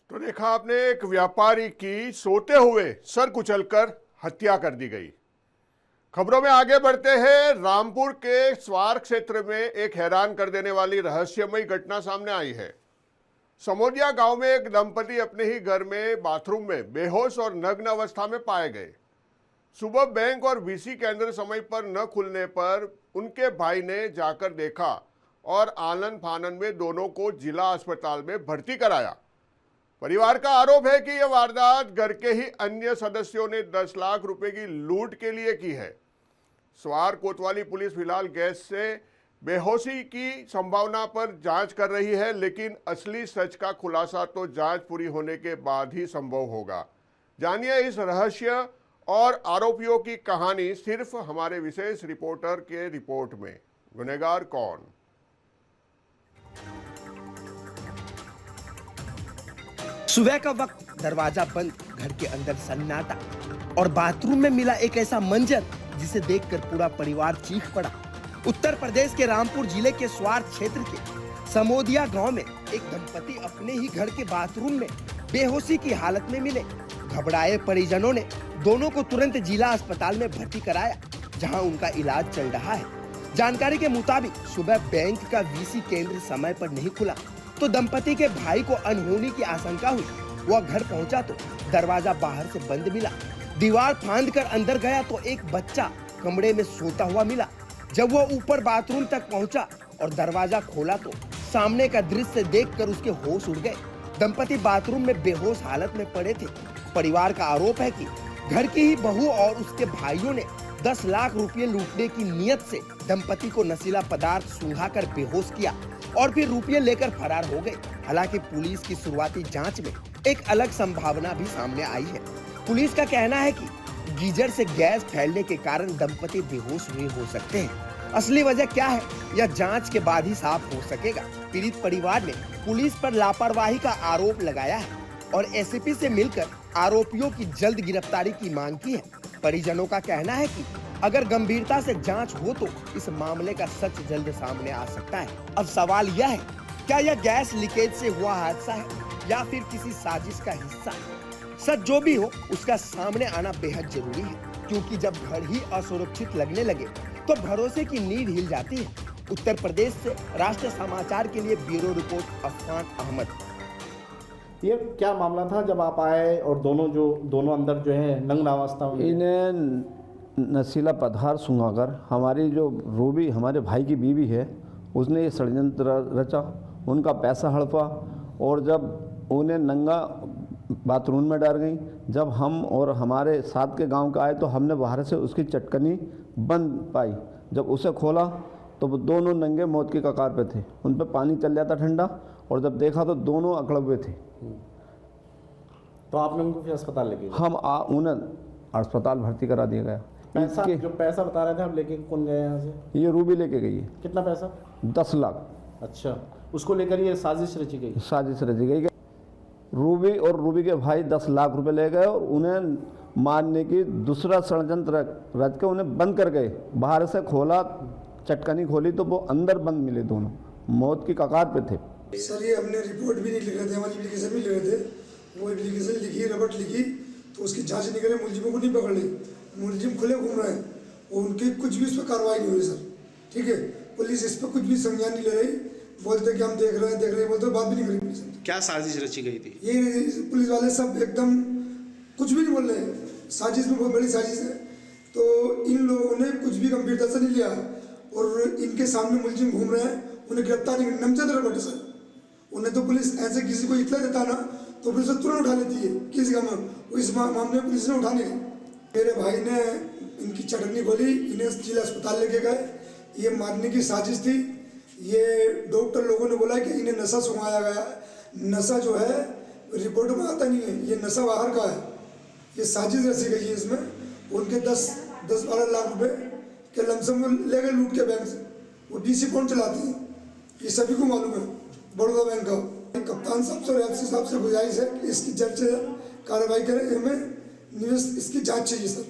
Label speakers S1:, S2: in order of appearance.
S1: तो देखा आपने, एक व्यापारी की सोते हुए सर कुचलकर हत्या कर दी गई। खबरों में आगे बढ़ते हैं। रामपुर के स्वार क्षेत्र में एक हैरान कर देने वाली रहस्यमयी घटना सामने आई है। समोदिया गांव में एक दंपति अपने ही घर में बाथरूम में बेहोश और नग्न अवस्था में पाए गए। सुबह बैंक और वीसी केंद्र समय पर न खुलने पर उनके भाई ने जाकर देखा और आनन फानन में दोनों को जिला अस्पताल में भर्ती कराया। परिवार का आरोप है कि यह वारदात घर के ही अन्य सदस्यों ने 10 लाख रुपए की लूट के लिए की है। स्वार कोतवाली पुलिस फिलहाल गैस से बेहोशी की संभावना पर जांच कर रही है, लेकिन असली सच का खुलासा तो जांच पूरी होने के बाद ही संभव होगा। जानिए इस रहस्य और आरोपियों की कहानी सिर्फ हमारे विशेष रिपोर्टर के रिपोर्ट में। गुनहगार कौन?
S2: सुबह का वक्त, दरवाजा बंद, घर के अंदर सन्नाटा और बाथरूम में मिला एक ऐसा मंजर जिसे देखकर पूरा परिवार चीख पड़ा। उत्तर प्रदेश के रामपुर जिले के स्वार क्षेत्र के समोदिया गांव में एक दंपति अपने ही घर के बाथरूम में बेहोशी की हालत में मिले। घबराए परिजनों ने दोनों को तुरंत जिला अस्पताल में भर्ती कराया, जहां उनका इलाज चल रहा है। जानकारी के मुताबिक सुबह बैंक का वीसी केंद्र समय पर नहीं खुला तो दंपति के भाई को अनहोनी की आशंका हुई। वह घर पहुंचा तो दरवाजा बाहर से बंद मिला। दीवार फांद कर अंदर गया तो एक बच्चा कमरे में सोता हुआ मिला। जब वह ऊपर बाथरूम तक पहुंचा और दरवाजा खोला तो सामने का दृश्य देखकर उसके होश उड़ गए। दंपति बाथरूम में बेहोश हालत में पड़े थे। परिवार का आरोप है कि घर की ही बहू और उसके भाइयों ने 10 लाख रुपए लूटने की नियत से दंपति को नशीला पदार्थ सूंघाकर बेहोश किया और फिर रुपये लेकर फरार हो गए। हालांकि पुलिस की शुरुआती जांच में एक अलग संभावना भी सामने आई है। पुलिस का कहना है कि गीजर से गैस फैलने के कारण दंपति बेहोश हुए हो सकते हैं। असली वजह क्या है यह जांच के बाद ही साफ हो सकेगा। पीड़ित परिवार ने पुलिस पर लापरवाही का आरोप लगाया है और एसीपी से मिलकर आरोपियों की जल्द गिरफ्तारी की मांग की है। परिजनों का कहना है कि अगर गंभीरता से जांच हो तो इस मामले का सच जल्द सामने आ सकता है। अब सवाल यह है, क्या यह गैस लीकेज से हुआ हादसा है या फिर किसी साजिश का हिस्सा है? सच जो भी हो, उसका सामने आना बेहद जरूरी है, क्योंकि जब घर ही असुरक्षित लगने लगे तो भरोसे की नींव हिल जाती है। उत्तर प्रदेश से राष्ट्र समाचार के लिए ब्यूरो रिपोर्ट अफान अहमद।
S3: ये क्या मामला था जब आप आए और दोनों अंदर जो है नग्न अवस्था में?
S4: इन्हें नशीला पदार्थ सूंघाकर हमारी जो रूबी हमारे भाई की बीवी है उसने ये षड्यंत्र रचा, उनका पैसा हड़पा और जब उन्हें नंगा बाथरूम में डाल गई। जब हम और हमारे साथ के गांव का आए तो हमने बाहर से उसकी चटकनी बंद पाई। जब उसे खोला तो वो दोनों नंगे मौत की कगार पे थे, उन पे पानी चल जाता ठंडा, और जब देखा तो दोनों अकड़ हुए थे।
S3: तो आपने उनको फिर अस्पताल लेके गए?
S4: उन्हें अस्पताल भर्ती करा दिया गया।
S3: जो पैसा बता रहे थे आप लेके कौन गए यहाँ से?
S4: ये रूबी लेके गई है।
S3: कितना पैसा?
S4: 10 लाख।
S3: अच्छा, उसको लेकर ये साजिश रची गई?
S4: साजिश रची गई। रूबी और रूबी के भाई 10 लाख रुपए ले गए और उन्हें मारने की दूसरा षड्यंत्र रच के उन्हें बंद कर गए। बाहर से खोला, चटकनी खोली तो वो अंदर बंद मिले, दोनों मौत की कगार पे थे।
S5: सर ये हमने रिपोर्ट भी नहीं लिख रहे थे, हमारी एप्लीकेशन भी लिख रहे थे। वो एप्लीकेशन लिखी, रबट लिखी तो उसकी जांच नहीं करे, मुलजिमों को नहीं पकड़ ली। मुलजिम खुले घूम रहे हैं और उनकी कुछ भी इस पर कार्रवाई नहीं हुई सर। ठीक है, पुलिस इस पर कुछ भी संज्ञान नहीं ले रही। बोलते कि हम देख रहे हैं बोलते, बात भी नहीं करी पुलिस।
S3: क्या साजिश रची गई थी?
S5: ये पुलिस वाले सब एकदम कुछ भी नहीं बोल रहे हैं। साजिश में बहुत बड़ी साजिश है। तो इन लोगों ने कुछ भी गंभीरता से नहीं लिया और इनके सामने मुलजिम घूम रहे हैं, उन्हें गिरफ्तार नहीं नमजद रबट सर। उन्हें तो पुलिस ऐसे किसी को इतला देता ना तो पुलिस तुरंत उठा लेती है। किसी का इस मामले में पुलिस ने उठाने गई। मेरे भाई ने इनकी चटनी खोली, इन्हें जिला अस्पताल लेके गए। ये मारने की साजिश थी। ये डॉक्टर लोगों ने बोला कि इन्हें नशा सुंघाया गया। नशा जो है रिपोर्ट में आता नहीं है, ये नशा बाहर का है। ये साजिश रची गई है। इसमें उनके 10-12 लाख रुपए के लमसम ले गए लूट के बैंक से। वो डीसी कौन चलाती है ये सभी को मालूम है, बड़ौदा बैंक का। कप्तान साहब से और एफसी साहब से गुजारिश है कि इसकी जल्द से जल्द कार्रवाई करें। हमें इसकी जांच चाहिए सर।